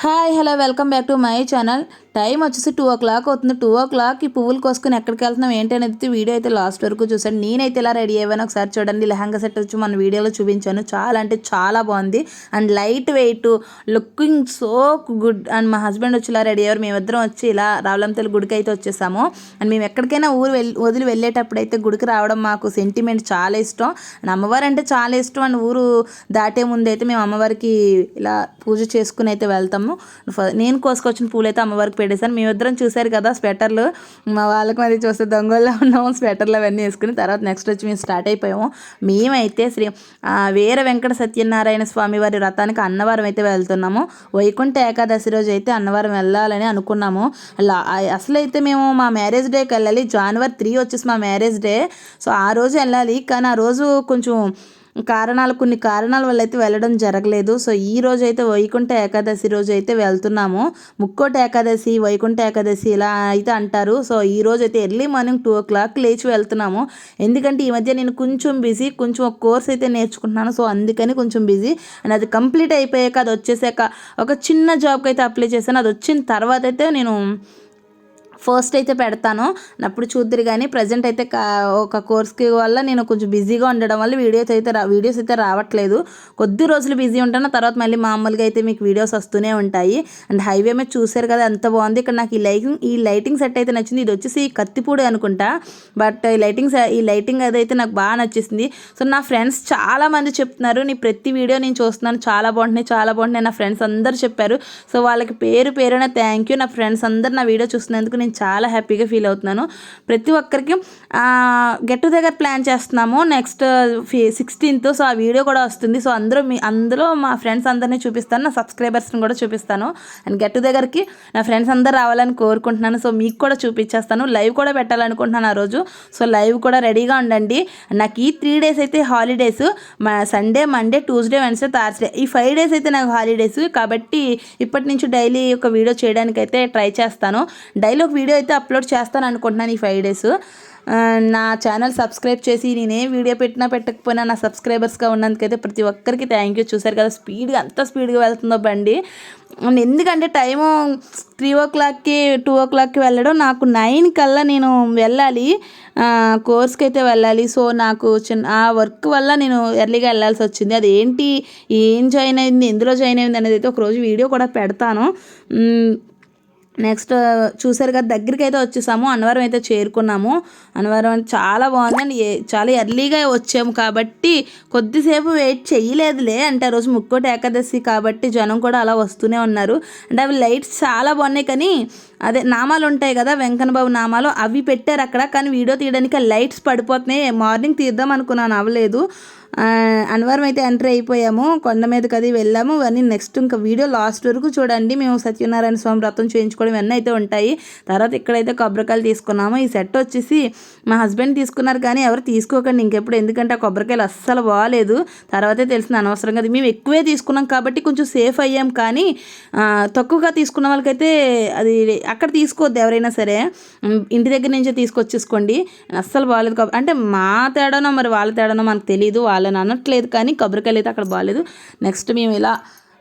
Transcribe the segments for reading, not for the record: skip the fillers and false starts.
Hi hello welcome back to my channel. Time వచ్చేసి 2 o'clock అవుతుంది. 2 o'clock ఈ పువ్వులు కోసుకొని ఎక్కడికి వెళ్తున్నాం ఏంటి అనేది వీడియో అయితే లాస్ట్ వరకు చూసాను. నేనైతే ఇలా రెడీ అయ్యాను, ఒకసారి చూడండి. లెహంగా సెట్ వచ్చి మన వీడియోలో చూపించాను. చాలా అంటే చాలా బాగుంది and light weight, looking so good. And మా హస్బెండ్ వచ్చి ఇలా రెడీ అయ్యారు. మేమిద్దరం వచ్చి ఇలా రావులంతల్లి గుడికి అయితే వచ్చేసాము. అండ్ మేము ఎక్కడికైనా ఊరు వదిలి వెళ్ళేటప్పుడు అయితే గుడికి రావడం మాకు సెంటిమెంట్ చాలా ఇష్టం. అండ్ అమ్మవారు అంటే చాలా ఇష్టం. అండ్ ఊరు దాటే ముందు అయితే మేము అమ్మవారికి ఇలా పూజ చేసుకుని అయితే వెళ్తాము. నేను కోసుకొచ్చిన పూలు అయితే అమ్మవారికి పెట్టేశాను. మేమిద్దరం చూసారు కదా స్వెటర్లు, మా వాళ్ళకి మరి చూస్తే దొంగల్లో ఉన్నాము స్వెటర్లు అవన్నీ వేసుకుని. తర్వాత నెక్స్ట్ వచ్చి మేము స్టార్ట్ అయిపోయాము. మేమైతే వీర వెంకట సత్యనారాయణ స్వామి వారి వ్రతానికి అన్నవరం అయితే వెళ్తున్నాము. వైకుంఠ ఏకాదశి రోజు అయితే అన్నవరం వెళ్ళాలని అనుకున్నాము. అసలు అయితే మేము మా మ్యారేజ్ డేకి వెళ్ళాలి. January 3 వచ్చేసి మా మ్యారేజ్ డే. సో ఆ రోజు వెళ్ళాలి, కానీ ఆ రోజు కొంచెం కొన్ని కారణాల వల్ల అయితే వెళ్ళడం జరగలేదు. సో ఈ రోజు అయితే వైకుంఠ ఏకాదశి రోజు అయితే వెళ్తున్నాము. ముక్కోటి ఏకాదశి, వైకుంఠ ఏకాదశి ఇలా అయితే అంటారు. సో ఈ రోజు అయితే ఎర్లీ మార్నింగ్ 2 o'clock లేచి వెళ్తున్నాము. ఎందుకంటే ఈ మధ్య నేను కొంచెం బిజీ, కొంచెం ఒక కోర్స్ అయితే నేర్చుకుంటున్నాను. సో అందుకని కొంచెం బిజీ. అండ్ అది కంప్లీట్ అయిపోయాక, అది వచ్చేసాక ఒక చిన్న జాబ్కి అయితే అప్లై చేశాను. అది వచ్చిన తర్వాత అయితే నేను ఫస్ట్ అయితే పెడతాను, అప్పుడు చూద్దరు. కానీ ప్రజెంట్ అయితే ఒక కోర్స్కి వల్ల నేను కొంచెం బిజీగా ఉండడం వల్ల వీడియోస్ అయితే రావట్లేదు. కొద్ది రోజులు బిజీ ఉంటాను, తర్వాత మళ్ళీ మామూలుగా అయితే మీకు వీడియోస్ వస్తూనే ఉంటాయి. అండ్ హైవే మీద చూసారు కదా ఎంత బాగుంది. ఇక్కడ నాకు ఈ లైటింగ్ సెట్ అయితే నచ్చింది. ఇది వచ్చేసి కత్తిపూడి అనుకుంటా, బట్ ఈ లైటింగ్ అదైతే నాకు బాగా నచ్చేసింది. సో నా ఫ్రెండ్స్ చాలామంది చెప్తున్నారు, నీ ప్రతి వీడియో నేను చూస్తున్నాను, చాలా బాగుంటున్నాయి నా ఫ్రెండ్స్ అందరూ చెప్పారు. సో వాళ్ళకి పేరున థ్యాంక్ యూ. నా ఫ్రెండ్స్ అందరు నా వీడియో చూస్తున్నందుకు నేను చాలా హ్యాపీగా ఫీల్ అవుతున్నాను. ప్రతి ఒక్కరికి గెట్ టుగెదర్ ప్లాన్ చేస్తున్నాము నెక్స్ట్ 16th. సో ఆ వీడియో కూడా వస్తుంది. సో అందులో మా ఫ్రెండ్స్ అందరినీ చూపిస్తాను, నా సబ్స్క్రైబర్స్ని కూడా చూపిస్తాను. అండ్ గెట్ టుగెదర్కి నా ఫ్రెండ్స్ అందరూ రావాలని కోరుకుంటున్నాను. సో మీకు కూడా చూపించేస్తాను. లైవ్ కూడా పెట్టాలనుకుంటున్నాను ఆ రోజు. సో లైవ్ కూడా రెడీగా ఉండండి. నాకు ఈ 3 days అయితే holidays, Sunday, Monday, Tuesday, Wednesday, Thursday, ఈ 5 days అయితే నాకు హాలిడేస్. కాబట్టి ఇప్పటి నుంచి డైలీ ఒక వీడియో చేయడానికి అయితే ట్రై చేస్తాను. డైలీ ఒక వీడియో అయితే అప్లోడ్ చేస్తాను అనుకుంటున్నాను ఈ 5 days. నా ఛానల్ సబ్స్క్రైబ్ చేసి నేనే వీడియో పెట్టకపోయినా నా సబ్స్క్రైబర్స్గా ఉన్నందుకైతే ప్రతి ఒక్కరికి థ్యాంక్ యూ. చూసారు కదా అంత స్పీడ్గా వెళ్తుందో బండి. ఎందుకంటే టైము 3 o'clockకి 2 o'clockకి వెళ్ళడం, నాకు 9 కల్లా నేను వెళ్ళాలి, కోర్స్కి అయితే వెళ్ళాలి. సో నాకు ఆ వర్క్ వల్ల నేను ఎర్లీగా వెళ్ళాల్సి వచ్చింది. అది ఏంటి, ఏం జాయిన్ అయింది, ఎందులో జాయిన్ అయింది అనేది అయితే ఒకరోజు వీడియో కూడా పెడతాను. నెక్స్ట్ చూసారు కదా దగ్గరికి అయితే వచ్చేసాము. అన్నవరం అయితే చేరుకున్నాము. అన్నవరం చాలా బాగుందండి. చాలా ఎర్లీగా వచ్చాము కాబట్టి కొద్దిసేపు వెయిట్ చేయలేదులే. అంటే ఆ రోజు ముక్కోటి ఏకాదశి కాబట్టి జనం కూడా అలా వస్తూనే ఉన్నారు. అంటే అవి లైట్స్ చాలా బాగున్నాయి, కానీ అదే నామాలు ఉంటాయి కదా వెంకన్న బాబు నామాలు, అవి పెట్టారు అక్కడ. కానీ వీడియో తీయడానికి లైట్స్ పడిపోతున్నాయి. మార్నింగ్ తీద్దాం అనుకున్నాను, అవ్వలేదు. అన్నవరం అయితే ఎంటర్ అయిపోయాము. కొండ మీదకి అది వెళ్ళాము. ఇవన్నీ నెక్స్ట్ ఇంకా వీడియో లాస్ట్ వరకు చూడండి. మేము సత్యనారాయణ స్వామి వ్రతం చేయించుకోవడం ఇవన్నీ అయితే ఉంటాయి. తర్వాత ఇక్కడైతే కొబ్బరికాయలు తీసుకున్నాము. ఈ సెట్ వచ్చేసి మా హస్బెండ్ తీసుకున్నారు, కానీ ఎవరు తీసుకోకండి ఇంకెప్పుడు, ఎందుకంటే ఆ కొబ్బరికాయలు అస్సలు బాగాలేదు. తర్వాతే తెలిసింది అనవసరంగా. మేము ఎక్కువే తీసుకున్నాం కాబట్టి కొంచెం సేఫ్ అయ్యాం, కానీ తక్కువగా తీసుకున్న వాళ్ళకైతే అది అక్కడ తీసుకోవద్దు ఎవరైనా సరే, ఇంటి దగ్గర నుంచే తీసుకొచ్చేసుకోండి. అస్సలు బాగాలేదు. అంటే మా తేడానో మరి వాళ్ళ తేడానో మనకు తెలియదు, వాళ్ళని అనట్లేదు, కానీ కొబ్బరికాయలు అయితే అక్కడ బాగాలేదు. నెక్స్ట్ మేము ఇలా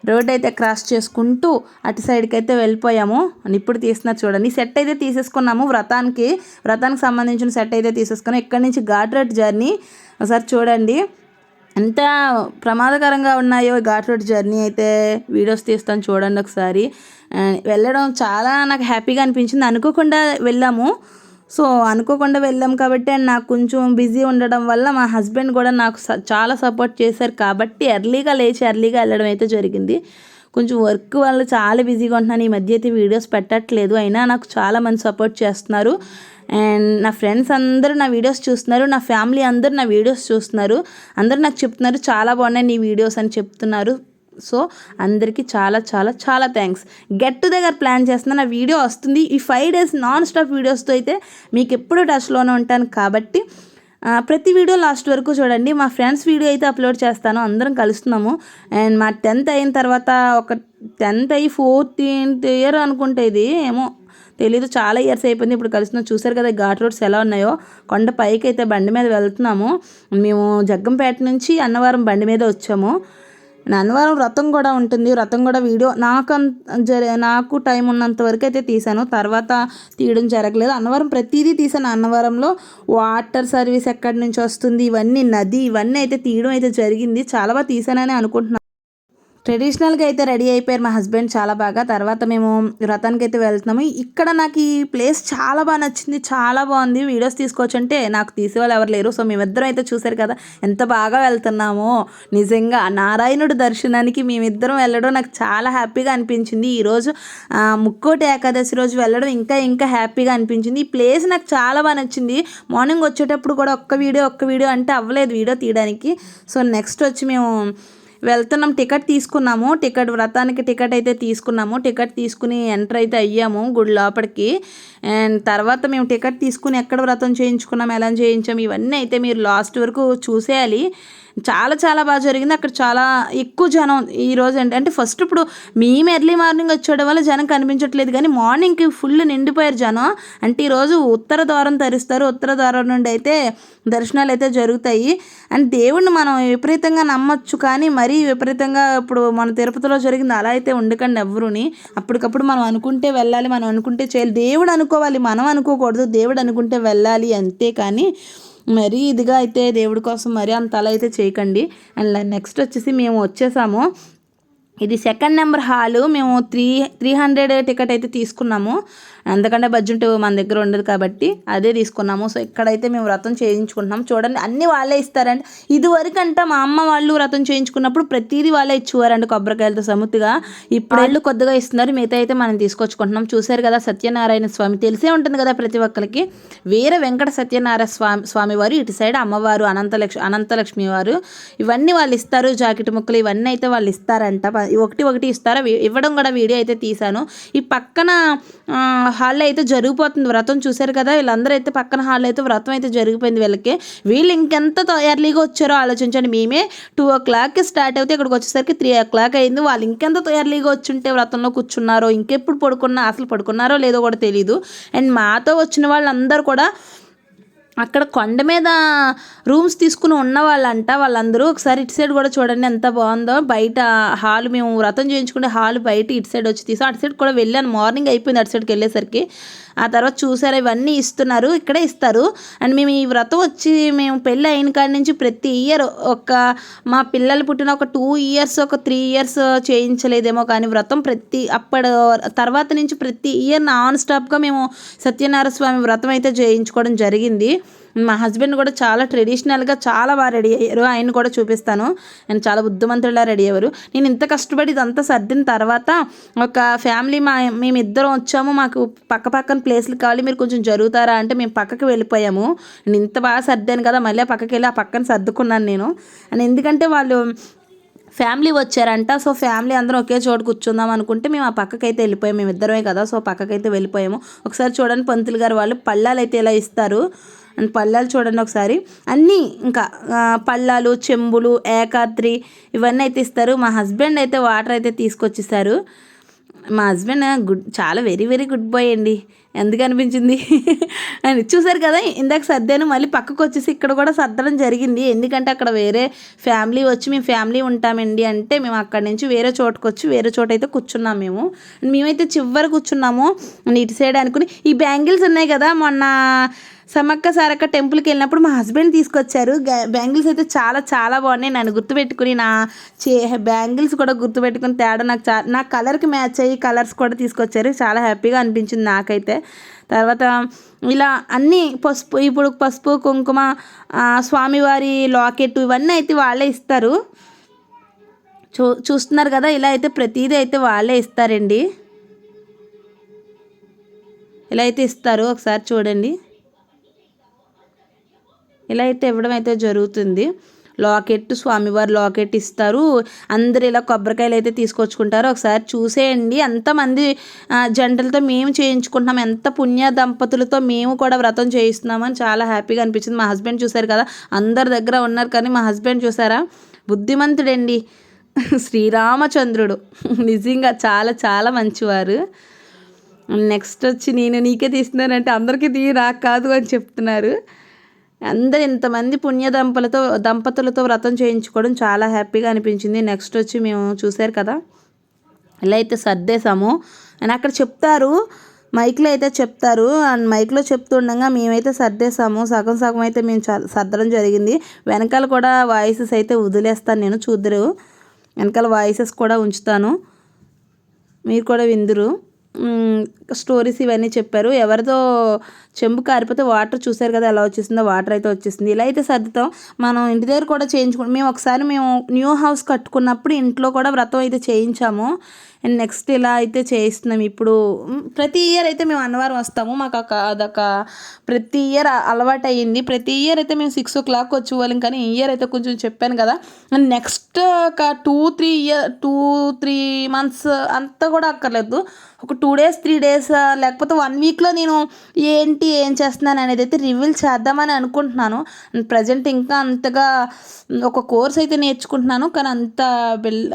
రోడ్ అయితే క్రాస్ చేసుకుంటూ అటు సైడ్కి అయితే వెళ్ళిపోయాము. ఇప్పుడు తీస్తున్నారు చూడండి. సెట్ అయితే తీసేసుకున్నాము. వ్రతానికి సంబంధించిన సెట్ అయితే తీసేసుకున్నాము. ఇక్కడి నుంచి ఘాట్ రోడ్ జర్నీ ఒకసారి చూడండి ఎంత ప్రమాదకరంగా ఉన్నాయో. ఘాట్ రోడ్ జర్నీ అయితే వీడియోస్ తీస్తాను చూడండి ఒకసారి. వెళ్ళడం చాలా నాకు హ్యాపీగా అనిపించింది. అనుకోకుండా వెళ్ళాము కాబట్టి, అండ్ నాకు కొంచెం బిజీ ఉండడం వల్ల మా హస్బెండ్ కూడా నాకు చాలా సపోర్ట్ చేశారు. కాబట్టి ఎర్లీగా వెళ్ళడం అయితే జరిగింది. కొంచెం వర్క్ వల్ల చాలా బిజీగా ఉంటున్నాను ఈ మధ్య అయితే వీడియోస్ పెట్టట్లేదు. అయినా నాకు చాలామంది సపోర్ట్ చేస్తున్నారు. అండ్ నా ఫ్రెండ్స్ అందరూ నా వీడియోస్ చూస్తున్నారు, నా ఫ్యామిలీ అందరూ నా వీడియోస్ చూస్తున్నారు. అందరూ నాకు చెప్తున్నారు చాలా బాగున్నాయి నీ వీడియోస్ అని చెప్తున్నారు. సో అందరికీ చాలా చాలా చాలా థ్యాంక్స్. గెట్ టుగెదర్ ప్లాన్ చేస్తున్నాను, నా వీడియో వస్తుంది. ఈ 5 days నాన్ స్టాప్ వీడియోస్తో అయితే మీకు ఎప్పుడూ టచ్లోనే ఉంటాను. కాబట్టి ప్రతి వీడియో లాస్ట్ వరకు చూడండి. మా ఫ్రెండ్స్ వీడియో అయితే అప్లోడ్ చేస్తాను, అందరం కలుస్తున్నాము. అండ్ మా 10th అయిన తర్వాత, ఒక 10th అయ్యి 14th year అనుకుంటే, ఇది ఏమో తెలీదు, చాలా ఇయర్స్ అయిపోయింది. ఇప్పుడు కలుస్తున్నాం. చూసారు కదా ఘాట్ రోడ్స్ ఎలా ఉన్నాయో. కొండ పైకి అయితే బండి మీద వెళ్తున్నాము. మేము జగ్గంపేట నుంచి అన్నవరం బండి మీద వచ్చాము. అన్నవరం వ్రతం కూడా ఉంటుంది. వ్రతం కూడా వీడియో నాకు టైం ఉన్నంత వరకు అయితే తీసాను, తర్వాత తీయడం జరగలేదు. అన్నవరం ప్రతిదీ తీసాను. అన్నవరంలో వాటర్ సర్వీస్ ఎక్కడి నుంచి వస్తుంది, ఇవన్నీ నది, ఇవన్నీ అయితే తీయడం అయితే జరిగింది. చాలా బాగా తీసానని అనుకుంటున్నాను. ట్రెడిషనల్గా అయితే రెడీ అయిపోయారు మా హస్బెండ్ చాలా బాగా. తర్వాత మేము వ్రతానికి అయితే వెళ్తున్నాము. ఇక్కడ నాకు ఈ ప్లేస్ చాలా బాగా నచ్చింది, చాలా బాగుంది. వీడియోస్ తీసుకోవచ్చు అంటే నాకు తీసేవాళ్ళు ఎవరు లేరు. సో మేమిద్దరం అయితే చూసారు కదా ఎంత బాగా వెళ్తున్నామో. నిజంగా నారాయణుడి దర్శనానికి మేమిద్దరం వెళ్ళడం నాకు చాలా హ్యాపీగా అనిపించింది. ఈరోజు ముక్కోటి ఏకాదశి రోజు వెళ్ళడం ఇంకా ఇంకా హ్యాపీగా అనిపించింది. ఈ ప్లేస్ నాకు చాలా బాగా నచ్చింది. మార్నింగ్ వచ్చేటప్పుడు కూడా ఒక్క వీడియో అంటే అవ్వలేదు వీడియో తీయడానికి. సో నెక్స్ట్ వచ్చి మేము వెళ్తున్నాం. టికెట్ తీసుకున్నాము, వ్రతానికి టికెట్ అయితే తీసుకున్నాము. టికెట్ తీసుకుని ఎంటర్ అయితే అయ్యాము గుడి లోపలికి. అండ్ తర్వాత మేము టికెట్ తీసుకుని ఎక్కడ వ్రతం చేయించుకున్నాం, ఎలా చేయించాము, ఇవన్నీ అయితే మీరు లాస్ట్ వరకు చూసేయాలి. చాలా చాలా బాగా జరిగింది. అక్కడ చాలా ఎక్కువ జనం ఈరోజు అంటే ఫస్ట్ ఇప్పుడు మేము ఎర్లీ మార్నింగ్ వచ్చేయడం వల్ల జనం కనిపించట్లేదు, కానీ మార్నింగ్కి ఫుల్ నిండిపోయారు జనం. అంటే ఈరోజు ఉత్తర ద్వారం తెరుస్తారు. ఉత్తర ద్వారం నుండి అయితే దర్శనాలు అయితే జరుగుతాయి. అండ్ దేవుణ్ణి మనం విపరీతంగా నమ్మొచ్చు, కానీ మరీ విపరీతంగా ఇప్పుడు మన తిరుపతిలో జరిగింది అలా అయితే ఉండకండి ఎవరుని. అప్పటికప్పుడు మనం అనుకుంటే వెళ్ళాలి, మనం అనుకుంటే చేయాలి. దేవుడు అనుకోవాలి, మనం అనుకోకూడదు. దేవుడు అనుకుంటే వెళ్ళాలి అంతే. కానీ మరీ ఇదిగా అయితే దేవుడి కోసం మరీ అంత అలా అయితే చేయకండి. అండ్ నెక్స్ట్ వచ్చేసి మేము వచ్చేసాము. ఇది సెకండ్ నెంబర్ హాలు. మేము 300 టికెట్ అయితే తీసుకున్నాము. అందుకంటే బడ్జెట్ మన దగ్గర ఉండదు కాబట్టి అదే తీసుకున్నాము. సో ఇక్కడైతే మేము వ్రతం చేయించుకుంటున్నాం. చూడండి అన్నీ వాళ్ళే ఇస్తారండి. ఇదివరకు అంట మా అమ్మ వాళ్ళు వ్రతం చేయించుకున్నప్పుడు ప్రతిదీ వాళ్ళే ఇచ్చేవారండి కొబ్బరికాయలతో సముతిగా. ఇప్పుడు వాళ్ళు కొద్దిగా ఇస్తున్నారు, మిగతా అయితే మనం తీసుకొచ్చుకుంటున్నాం. చూసారు కదా సత్యనారాయణ స్వామి తెలిసే ఉంటుంది కదా ప్రతి ఒక్కరికి. వెంకట సత్యనారాయణ స్వామి వారు, ఇటు సైడ్ అమ్మవారు అనంతలక్ష్మి వారు, ఇవన్నీ వాళ్ళు ఇస్తారు. జాకెట్ ముక్కలు ఇవన్నీ అయితే వాళ్ళు ఇస్తారంట. ఒకటి ఇస్తారా, ఇవ్వడం కూడా వీడియో అయితే తీశాను. ఈ పక్కన హాల్లో అయితే జరిగిపోతుంది వ్రతం. చూశారు కదా వీళ్ళందరూ అయితే పక్కన హాల్లో అయితే వ్రతం అయితే జరిగిపోయింది వీళ్ళకి. వీళ్ళు ఇంకెంత ఎర్లీగా వచ్చారో ఆలోచించండి. మేమే 2 o'clock స్టార్ట్ అవుతే ఇక్కడికి వచ్చేసరికి 3 o'clock అయింది. వాళ్ళు ఇంకెంత ఎర్లీగా వచ్చుంటే వ్రతంలో కూర్చున్నారో, ఇంకెప్పుడు అసలు పడుకున్నారో లేదో కూడా తెలీదు. అండ్ మాతో వచ్చిన వాళ్ళందరూ కూడా అక్కడ కొండ మీద రూమ్స్ తీసుకుని ఉన్న వాళ్ళంట వాళ్ళందరూ. ఒకసారి ఇటు సైడ్ కూడా చూడండి ఎంత బాగుందో. బయట హాల్ మేము వ్రతం చేయించుకుంటే హాల్ బయట ఇటు సైడ్ వచ్చి అటు సైడ్ కూడా వెళ్ళాను. మార్నింగ్ అయిపోయింది అటు సైడ్కి వెళ్ళేసరికి. ఆ తర్వాత చూసారా ఇవన్నీ ఇస్తున్నారు, ఇక్కడే ఇస్తారు. అండ్ మేము ఈ వ్రతం వచ్చి మేము పెళ్ళి అయిన కాడి నుంచి ప్రతి ఇయర్ మా పిల్లలు పుట్టిన ఒక 2 years 3 years చేయించలేదేమో, కానీ వ్రతం తర్వాత నుంచి ప్రతి ఇయర్ నాన్ స్టాప్గా మేము సత్యనారాయణ స్వామి వ్రతం అయితే చేయించుకోవడం జరిగింది. మా హస్బెండ్ కూడా చాలా ట్రెడిషనల్గా చాలా బాగా రెడీ అయ్యారు. ఆయన కూడా చూపిస్తాను. ఆయన చాలా బుద్ధిమంతుడిలా రెడీ అయ్యారు. నేను ఇంత కష్టపడి ఇదంతా సర్దిన తర్వాత ఒక ఫ్యామిలీ మేమిద్దరం వచ్చాము. మాకు పక్కన ప్లేస్లు కావాలి, మీరు కొంచెం జరుగుతారా అంటే మేము పక్కకి వెళ్ళిపోయాము. నేను ఇంత బాగా సర్దాను కదా, మళ్ళీ ఆ పక్కకి వెళ్ళి ఆ పక్కన సర్దుకున్నాను నేను. అని ఎందుకంటే వాళ్ళు ఫ్యామిలీ వచ్చారంట. సో ఫ్యామిలీ అందరం ఒకే చోటు కూర్చుందాం అనుకుంటే మేము ఆ పక్కకైతే వెళ్ళిపోయాము. మేము ఇద్దరమే కదా, సో పక్కకైతే వెళ్ళిపోయాము. ఒకసారి చూడండి పంతులు గారు వాళ్ళు పళ్ళాలు అయితే ఇలా ఇస్తారు. అండ్ పళ్ళాలు చూడండి ఒకసారి. అన్నీ ఇంకా పళ్ళాలు, చెంబులు, ఏకాత్రి ఇవన్నీ అయితే ఇస్తారు. మా హస్బెండ్ అయితే వాటర్ అయితే తీసుకొచ్చేసారు. మా హస్బెండ్ చాలా వెరీ వెరీ గుడ్ బాయ్ అండి. ఎందుకు అనిపించింది అని చూసారు కదా. ఇందాక సర్దాను, మళ్ళీ పక్కకు వచ్చేసి ఇక్కడ కూడా సర్దడం జరిగింది. ఎందుకంటే అక్కడ వేరే ఫ్యామిలీ వచ్చి మేము ఫ్యామిలీ ఉంటామండి అంటే మేము అక్కడి నుంచి వేరే చోటుకు వచ్చి వేరే చోట అయితే కూర్చున్నాం. మేమైతే చివరి కూర్చున్నాము ఇటు సైడ్ అనుకుని. ఈ బ్యాంగిల్స్ ఉన్నాయి కదా, మొన్న సమ్మక్క సారక్క టెంపుల్కి వెళ్ళినప్పుడు మా హస్బెండ్ తీసుకొచ్చారు. బ్యాంగిల్స్ అయితే చాలా చాలా బాగున్నాయి. నన్ను గుర్తుపెట్టుకుని నా బ్యాంగిల్స్ కూడా గుర్తుపెట్టుకుని తేడా నా కలర్కి మ్యాచ్ అయ్యి కలర్స్ కూడా తీసుకొచ్చారు. చాలా హ్యాపీగా అనిపించింది నాకైతే. తర్వాత ఇలా అన్నీ ఇప్పుడు పసుపు కుంకుమ, స్వామివారి లాకెట్ ఇవన్నీ అయితే వాళ్ళే ఇస్తారు. చూస్తున్నారు కదా, ఇలా అయితే ప్రతిదీ అయితే వాళ్ళే ఇస్తారండి. ఇలా అయితే ఇస్తారు, ఒకసారి చూడండి. ఇలా అయితే ఇవ్వడం అయితే జరుగుతుంది. లాకెట్, స్వామివారి లాకెట్ ఇస్తారు. అందరు ఇలా కొబ్బరికాయలు అయితే తీసుకొచ్చుకుంటారు. ఒకసారి చూసేయండి. ఎంతమంది జంటలతో మేము చేయించుకుంటున్నాం, ఎంత పుణ్య దంపతులతో మేము కూడా వ్రతం చేయిస్తున్నామని చాలా హ్యాపీగా అనిపించింది. మా హస్బెండ్ చూసారు కదా, అందరి దగ్గర ఉన్నారు కానీ మా హస్బెండ్ చూసారా బుద్ధిమంతుడండి, శ్రీరామచంద్రుడు. నిజంగా చాలా చాలా మంచివారు. నెక్స్ట్ వచ్చి నేను నీకే తీస్తున్నానంటే అందరికీ నాకు కాదు అని చెప్తున్నారు. అందరు ఇంతమంది దంపతులతో వ్రతం చేయించుకోవడం చాలా హ్యాపీగా అనిపించింది. నెక్స్ట్ వచ్చి మేము చూసారు కదా ఇలా అయితే సర్దేశాము. అని అక్కడ చెప్తారు, మైక్లో అయితే చెప్తారు. అండ్ మైక్లో చెప్తుండగా మేమైతే సర్దేశాము. సగం సగం అయితే మేము సర్దడం జరిగింది. వెనకాల కూడా వాయిసెస్ అయితే వదిలేస్తాను, నేను చూద్దరు. వెనకాల వాయిసెస్ కూడా ఉంచుతాను, మీరు కూడా విందురు. స్టోరీస్ ఇవన్నీ చెప్పారు. ఎవరితో చెంబు కారిపోతే వాటర్ చూసారు కదా ఎలా వచ్చేసిందో, వాటర్ అయితే వచ్చేసింది. ఇలా అయితే సర్దుతాం. మనం ఇంటి దగ్గర కూడా చేయించుకుంటాం. మేము న్యూ హౌస్ కట్టుకున్నప్పుడు ఇంట్లో కూడా వ్రతం అయితే చేయించాము. అండ్ నెక్స్ట్ ఇలా అయితే చేయిస్తున్నాం. ఇప్పుడు ప్రతి ఇయర్ అయితే మేము అన్నవరం వస్తాము. మాకు అదొక ప్రతి ఇయర్ అలవాటు అయ్యింది. ప్రతి ఇయర్ అయితే మేము 6 o'clock వచ్చేవాళ్ళం, కానీ ఈ ఇయర్ అయితే కొంచెం చెప్పాను కదా, నెక్స్ట్ ఒక 2-3 months అంతా కూడా అక్కర్లేదు, ఒక 2 days 3 days లేకపోతే 1 weekలో నేను ఏం చేస్తున్నాను అనేది అయితే రివీల్ చేద్దామని అనుకుంటున్నాను. ప్రజెంట్ ఇంకా అంతగా ఒక కోర్స్ అయితే నేర్చుకుంటున్నాను, కానీ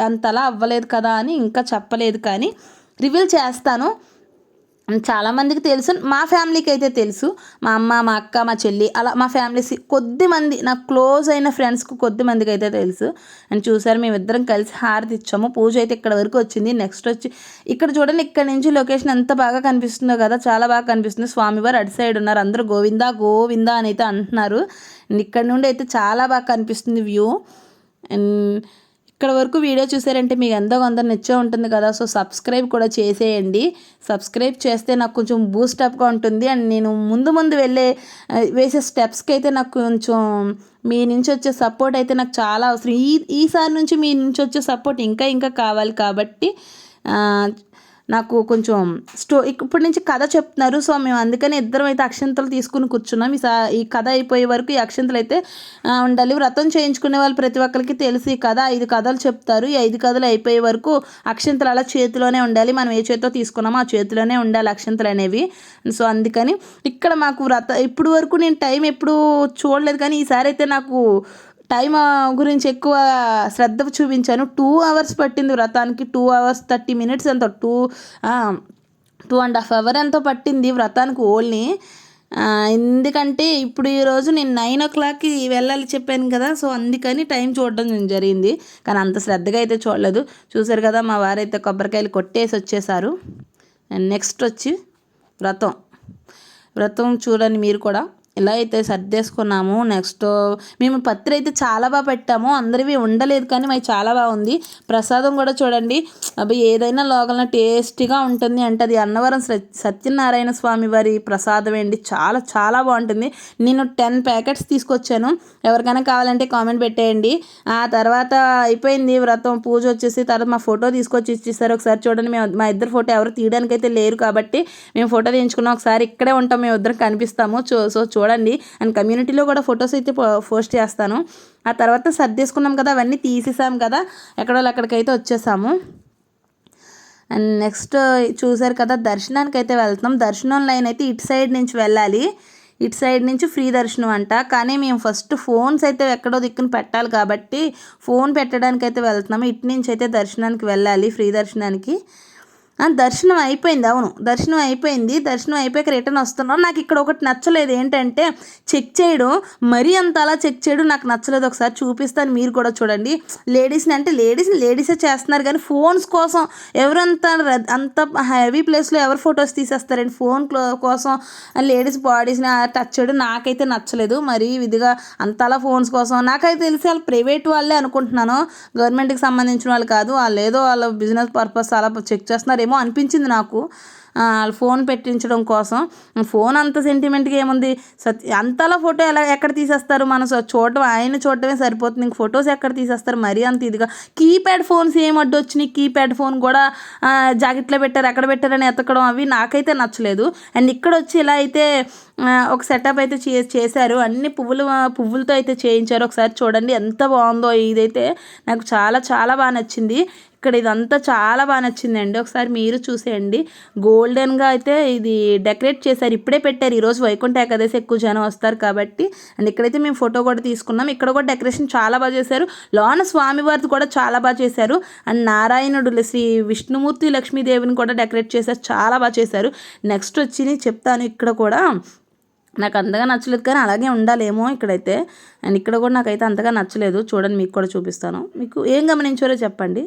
అంతలా అవ్వలేదు కదా అని ఇంకా చెప్పలేదు, కానీ రివీల్ చేస్తాను. చాలామందికి తెలుసు, మా ఫ్యామిలీకి అయితే తెలుసు. మా అమ్మ, మా అక్క, మా చెల్లి, అలా మా ఫ్యామిలీస్ కొద్దిమంది నాకు క్లోజ్ అయిన ఫ్రెండ్స్కి కొద్దిమందికి అయితే తెలుసు. అని చూసారు, మేమిద్దరం కలిసి హారతి ఇచ్చాము. పూజ అయితే ఇక్కడ వరకు వచ్చింది. నెక్స్ట్ వచ్చి ఇక్కడ చూడండి, ఇక్కడ నుంచి లొకేషన్ ఎంత బాగా కనిపిస్తుందో కదా, చాలా బాగా కనిపిస్తుంది. స్వామివారు అటు సైడ్ ఉన్నారు, అందరూ గోవిందా గోవిందా అని అయితే అంటున్నారు. ఇక్కడ నుండి అయితే చాలా బాగా కనిపిస్తుంది వ్యూ. అండ్ ఇక్కడ వరకు వీడియో చూసారంటే మీకు ఎంతో కొంత నచ్చే ఉంటుంది కదా, సో సబ్స్క్రైబ్ కూడా చేసేయండి. సబ్స్క్రైబ్ చేస్తే నాకు కొంచెం బూస్టప్గా ఉంటుంది. అండ్ నేను ముందు వేసే స్టెప్స్కి అయితే నాకు కొంచెం మీ నుంచి వచ్చే సపోర్ట్ అయితే నాకు చాలా అవసరం. ఈసారి నుంచి మీ నుంచి వచ్చే సపోర్ట్ ఇంకా కావాలి. కాబట్టి నాకు కొంచెం ఇప్పటి నుంచి కథ చెప్తున్నారు, సో మేము అందుకని ఇద్దరం అయితే అక్షంతలు తీసుకుని కూర్చున్నాం. ఈ కథ అయిపోయే వరకు ఈ అక్షంతలు అయితే ఉండాలి. వ్రతం చేయించుకునే వాళ్ళు ప్రతి ఒక్కరికి తెలిసి ఈ కథ 5 కథలు చెప్తారు. ఈ 5 కథలు అయిపోయే వరకు అక్షంతలు అలా చేతిలోనే ఉండాలి. మనం ఏ చేతితో తీసుకున్నామో ఆ చేతిలోనే ఉండాలి అక్షంతలు అనేవి. సో అందుకని ఇక్కడ మాకు ఇప్పుడు వరకు నేను టైం ఎప్పుడు చూడలేదు, కానీ ఈసారి అయితే నాకు టైం గురించి ఎక్కువ శ్రద్ధ చూపించాను. 2 hours పట్టింది వ్రతానికి. 2 hours 30 minutes ఎంతో 2.5 hours ఎంతో పట్టింది వ్రతానికి ఓన్లీ. ఎందుకంటే ఇప్పుడు ఈరోజు నేను 9 o'clock వెళ్ళాలి చెప్పాను కదా, సో అందుకని టైం చూడడం జరిగింది. కానీ అంత శ్రద్ధగా అయితే చూడలేదు. చూసారు కదా, మా వారైతే కొబ్బరికాయలు కొట్టేసి వచ్చేసారు. అండ్ నెక్స్ట్ వచ్చి వ్రతం చూడండి మీరు కూడా. ఇలా అయితే సర్దేసుకున్నాము. నెక్స్ట్ మేము పత్రి అయితే చాలా బాగా పెట్టాము. అందరివి ఉండలేదు, కానీ మాది చాలా బాగుంది. ప్రసాదం కూడా చూడండి, అవి ఏదైనా లోకల్న టేస్టీగా ఉంటుంది అంటే అది అన్నవరం సత్యనారాయణ స్వామి వారి ప్రసాదం అండి. చాలా చాలా బాగుంటుంది. నేను 10 packets తీసుకొచ్చాను. ఎవరికైనా కావాలంటే కామెంట్ పెట్టేయండి. ఆ తర్వాత అయిపోయింది వ్రతం, పూజ వచ్చేసి తర్వాత మా ఫోటో తీసుకొచ్చి ఇచ్చేసారు. ఒకసారి చూడండి, మా ఇద్దరు ఫోటో ఎవరు తీయడానికి అయితే లేరు కాబట్టి మేము ఫోటో తీయించుకున్నాం. ఒకసారి ఇక్కడే ఉంటాం, మేము ఇద్దరం కనిపిస్తాము. సో చూడండి. అండ్ కమ్యూనిటీలో కూడా ఫొటోస్ అయితే పోస్ట్ చేస్తాను. ఆ తర్వాత సర్దేసుకున్నాం కదా, అవన్నీ తీసేసాం కదా, ఎక్కడికైతే వచ్చేసాము. అండ్ నెక్స్ట్ చూసారు కదా, దర్శనానికి అయితే వెళ్తున్నాం. దర్శనం లైన్ అయితే ఇటు సైడ్ నుంచి వెళ్ళాలి. ఇటు సైడ్ నుంచి ఫ్రీ దర్శనం అంట, కానీ మేము ఫస్ట్ ఫోన్స్ అయితే ఎక్కడో దిక్కున పెట్టాలి కాబట్టి ఫోన్ పెట్టడానికి అయితే వెళ్తున్నాము. ఇటు నుంచి అయితే దర్శనానికి వెళ్ళాలి, ఫ్రీ దర్శనానికి. దర్శనం అయిపోయింది. అవును, దర్శనం అయిపోయింది. దర్శనం అయిపోయాక రిటర్న్ వస్తున్నాం. నాకు ఇక్కడ ఒకటి నచ్చలేదు, ఏంటంటే చెక్ చేయడం, మరీ అంత అలా చెక్ చేయడం నాకు నచ్చలేదు. ఒకసారి చూపిస్తాను, మీరు కూడా చూడండి. లేడీసే చేస్తున్నారు, కానీ ఫోన్స్ కోసం అంత హెవీ ప్లేస్లో ఎవరు ఫొటోస్ తీసేస్తారండి. ఫోన్ కోసం లేడీస్ బాడీస్ని టచ్ చేయడం నాకైతే నచ్చలేదు. మరీ విధిగా అంతలా ఫోన్స్ కోసం, నాకైతే తెలిసి వాళ్ళు ప్రైవేట్ వాళ్ళే అనుకుంటున్నాను, గవర్నమెంట్కి సంబంధించిన వాళ్ళు కాదు. వాళ్ళు ఏదో వాళ్ళ బిజినెస్ పర్పస్ అలా చెక్ చేస్తున్నారేమో అనిపించింది నాకు. ఫోన్ పెట్టించడం కోసం. ఫోన్ అంత సెంటిమెంట్గా ఏముంది, అంతలా ఫోటో ఎక్కడ తీసేస్తారు, మనం ఆయన చూడటమే సరిపోతుంది, ఇంక ఫొటోస్ ఎక్కడ తీసేస్తారు మరీ అంత ఇదిగా. కీప్యాడ్ ఫోన్స్ ఏం అడ్డు వచ్చినాయి, కీప్యాడ్ ఫోన్ కూడా జాకెట్లో పెట్టారు, ఎక్కడ పెట్టారని ఎతకడం అవి నాకైతే నచ్చలేదు. అండ్ ఇక్కడ వచ్చి ఇలా అయితే ఒక సెటప్ అయితే చేశారు, అన్ని పువ్వులతో అయితే చేయించారు. ఒకసారి చూడండి ఎంత బాగుందో. ఇదైతే నాకు చాలా చాలా బాగా నచ్చింది. ఇక్కడ ఇదంతా చాలా బాగా నచ్చిందండి, ఒకసారి మీరు చూసేయండి. గోల్డెన్గా అయితే ఇది డెకరేట్ చేశారు, ఇప్పుడే పెట్టారు. ఈరోజు వైకుంఠ ఏకాదశి, ఎక్కువ జనం వస్తారు కాబట్టి. అండ్ ఇక్కడైతే మేము ఫోటో కూడా తీసుకున్నాం. ఇక్కడ కూడా డెకరేషన్ చాలా బాగా చేశారు. లోన స్వామివారిది కూడా చాలా బాగా చేశారు. అండ్ నారాయణుడు, శ్రీ విష్ణుమూర్తి, లక్ష్మీదేవిని కూడా డెకరేట్ చేశారు, చాలా బాగా చేశారు. నెక్స్ట్ వచ్చి చెప్తాను, ఇక్కడ కూడా నాకు అంతగా నచ్చలేదు, కానీ అలాగే ఉండాలేమో ఇక్కడైతే. అండ్ ఇక్కడ కూడా నాకైతే అంతగా నచ్చలేదు. చూడండి, మీకు కూడా చూపిస్తాను. మీకు ఏం గమనించారో చెప్పండి.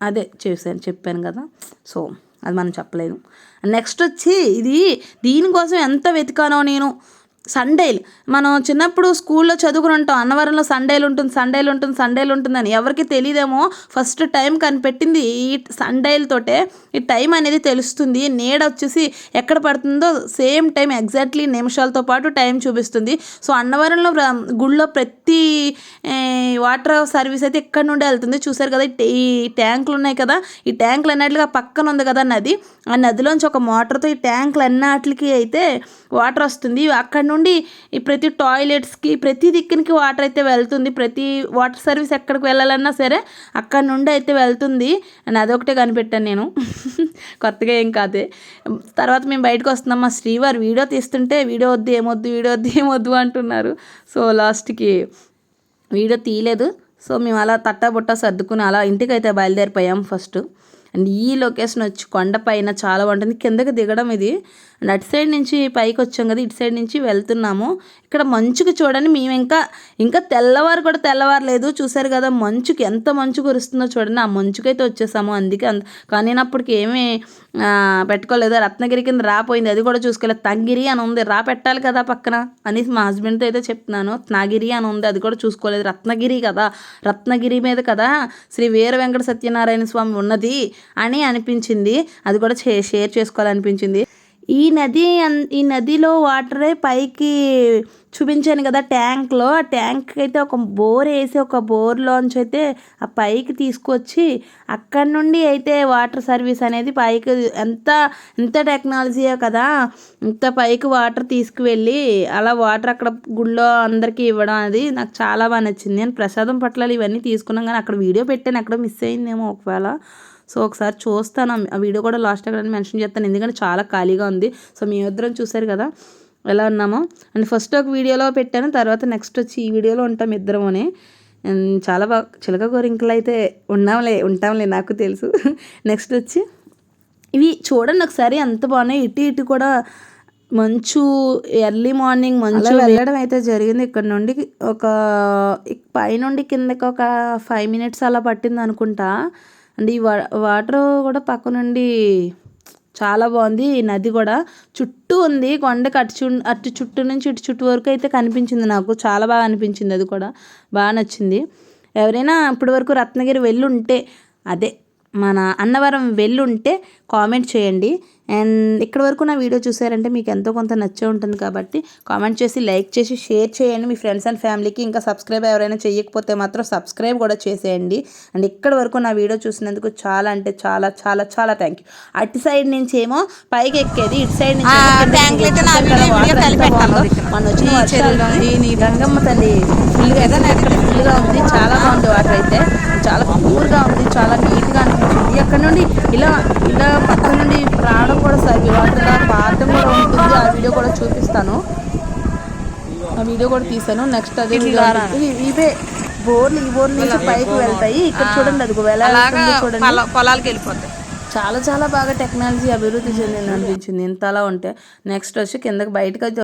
అదే చెప్పాను కదా. సో అది మనం చెప్పలేదు. నెక్స్ట్ వచ్చి దీనికోసం ఎంత వెతికానో నేను. సండేలు మనం చిన్నప్పుడు స్కూల్లో చదువుకుని ఉంటాం, అన్నవరంలో సండేలు ఉంటుందని. ఎవరికి తెలియదేమో, ఫస్ట్ టైం కనిపెట్టింది ఈ సండేలతోటే. ఈ టైం అనేది తెలుస్తుంది. నీడ వచ్చేసి ఎక్కడ పడుతుందో సేమ్ టైం ఎగ్జాక్ట్లీ నిమిషాలతో పాటు టైం చూపిస్తుంది. సో అన్నవరంలో గుళ్ళో ప్రతి వాటర్ సర్వీస్ అయితే ఇక్కడ నుండి వెళ్తుంది. చూసారు కదా, ఈ ట్యాంకులు ఉన్నాయి కదా, ఈ ట్యాంకులు అన్నట్లుగా పక్కన ఉంది కదా నది. ఆ నదిలోంచి ఒక మోటార్తో ఈ ట్యాంకులు అన్నిటికి అయితే వాటర్ వస్తుంది. అక్కడ నుండి ఈ ప్రతి టాయిలెట్స్కి, ప్రతి దిక్కునికి వాటర్ అయితే వెళ్తుంది. ప్రతి వాటర్ సర్వీస్ ఎక్కడికి వెళ్ళాలన్నా సరే అక్కడ నుండి అయితే వెళ్తుంది. అని అదొకటే కనిపెట్టాను నేను. కొత్తగా ఏం కాదే. తర్వాత మేము బయటకు వస్తున్నాం. మా శ్రీవారు వీడియో తీస్తుంటే వీడియో వద్దు ఏమొద్దు అంటున్నారు. సో లాస్ట్కి వీడియో తీయలేదు. సో మేము అలా తట్టబుట్ట సర్దుకుని అలా ఇంటికైతే బయలుదేరిపోయాం ఫస్ట్. అండ్ ఈ లొకేషన్ వచ్చి కొండపైన చాలా బాగుంటుంది. కిందకి దిగడం ఇది. అండ్ అటు సైడ్ నుంచి పైకి వచ్చాం కదా, ఇటు సైడ్ నుంచి వెళ్తున్నాము. ఇక్కడ మంచుకి చూడండి, మేము ఇంకా తెల్లవారలేదు. చూసారు కదా మంచుకి ఎంత మంచు కురుస్తుందో చూడండి. ఆ మంచుకైతే వచ్చేసాము. అందుకే కానీ నేను అప్పటికి ఏమీ పెట్టుకోలేదు. రత్నగిరి కింద రాపోయింది, అది కూడా చూసుకోలేదు. తగ్గిరి అని ఉంది, పెట్టాలి కదా పక్కన అనేసి మా హస్బెండ్తో అయితే చెప్తున్నాను. నాగిరి అని ఉంది, అది కూడా చూసుకోలేదు. రత్నగిరి కదా, రత్నగిరి మీద కదా శ్రీ వీర వెంకట సత్యనారాయణ స్వామి ఉన్నది అని అనిపించింది. అది కూడా షేర్ చేసుకోవాలనిపించింది. ఈ నదిలో వాటరే పైకి చూపించాను కదా ట్యాంక్లో. ఆ ట్యాంక్ అయితే ఒక బోర్ వేసి, ఒక బోర్లోంచి అయితే ఆ పైకి తీసుకొచ్చి అక్కడ నుండి అయితే వాటర్ సర్వీస్ అనేది పైకి, ఎంత టెక్నాలజీయే కదా, ఇంత పైకి వాటర్ తీసుకువెళ్ళి అలా వాటర్ అక్కడ గుళ్ళో అందరికీ ఇవ్వడం, అది నాకు చాలా బాగా నచ్చింది. నేను ప్రసాదం పట్లాలు ఇవన్నీ తీసుకున్నాం, కానీ అక్కడ వీడియో పెట్టాను, అక్కడ మిస్ అయిందేమో ఒకవేళ. సో ఒకసారి చూస్తాను, ఆ వీడియో కూడా లాస్ట్ అక్కడ మెన్షన్ చేస్తాను, ఎందుకంటే చాలా ఖాళీగా ఉంది. సో మీ ఇద్దరం చూసారు కదా ఎలా ఉన్నామో. అండ్ ఫస్ట్ ఒక వీడియోలో పెట్టాను, తర్వాత నెక్స్ట్ వచ్చి ఈ వీడియోలో ఉంటాం ఇద్దరం అని. చాలా బాగా చిలక గోరింకలు అయితే ఉంటాంలే నాకు తెలుసు. నెక్స్ట్ వచ్చి ఇవి చూడండి ఒకసారి ఎంత బాగున్నాయి. ఇటు కూడా మంచు, ఎర్లీ మార్నింగ్ మంచు వెళ్ళడం అయితే జరిగింది. ఇక్కడ నుండి పైనుండి కిందకి ఒక 5 minutes అలా పట్టింది అనుకుంటా. అండ్ ఈ వాటర్ కూడా పక్క నుండి చాలా బాగుంది. ఈ నది కూడా చుట్టూ ఉంది, కొండకి అటు చుట్టూ నుంచి ఇటు చుట్టూ వరకు అయితే కనిపించింది. నాకు చాలా బాగా అనిపించింది, అది కూడా బాగా నచ్చింది. ఎవరైనా ఇప్పటి వరకు రత్నగిరి వెళ్ళుంటే, అదే మన అన్నవరం వెళ్ళుంటే కామెంట్ చేయండి. అండ్ ఇక్కడ వరకు నా వీడియో చూసారంటే మీకు ఎంతో కొంత నచ్చే ఉంటుంది కాబట్టి కామెంట్ చేసి, లైక్ చేసి, షేర్ చేయండి మీ ఫ్రెండ్స్ అండ్ ఫ్యామిలీకి. ఇంకా సబ్స్క్రైబ్ ఎవరైనా చేయకపోతే మాత్రం సబ్స్క్రైబ్ కూడా చేసేయండి. అండ్ ఇక్కడ వరకు నా వీడియో చూసినందుకు చాలా అంటే చాలా చాలా చాలా థ్యాంక్ యూ. అటు సైడ్ నుంచి ఏమో పైకి ఎక్కేది, ఇటు సైడ్ నుంచి మన వచ్చిన గంగమ్మ తల్లి ఫుల్గా ఉంది. చాలా బాగుంది వాటర్ అయితే, చాలా ప్యూర్గా ఉంది, చాలా నీట్గా అనిపించింది. అక్కడ నుండి ఇలా పక్కన నుండి రావడం కూడా సరి వాటర్ పారడం కూడా ఉంటుంది. ఆ వీడియో కూడా చూపిస్తాను, ఆ వీడియో కూడా తీసాను. నెక్స్ట్ అదే ఇవే బోర్లు, ఈ బోర్లు నుంచి పైకి వెళ్తాయి. ఇక్కడ చూడండి, అది చూడండి పొలాలకు వెళ్ళిపోతాయి. చాలా చాలా బాగా టెక్నాలజీ అభివృద్ధి చెందింది అనిపించింది ఇంతలా ఉంటే. నెక్స్ట్ వచ్చి కిందకి బయటకు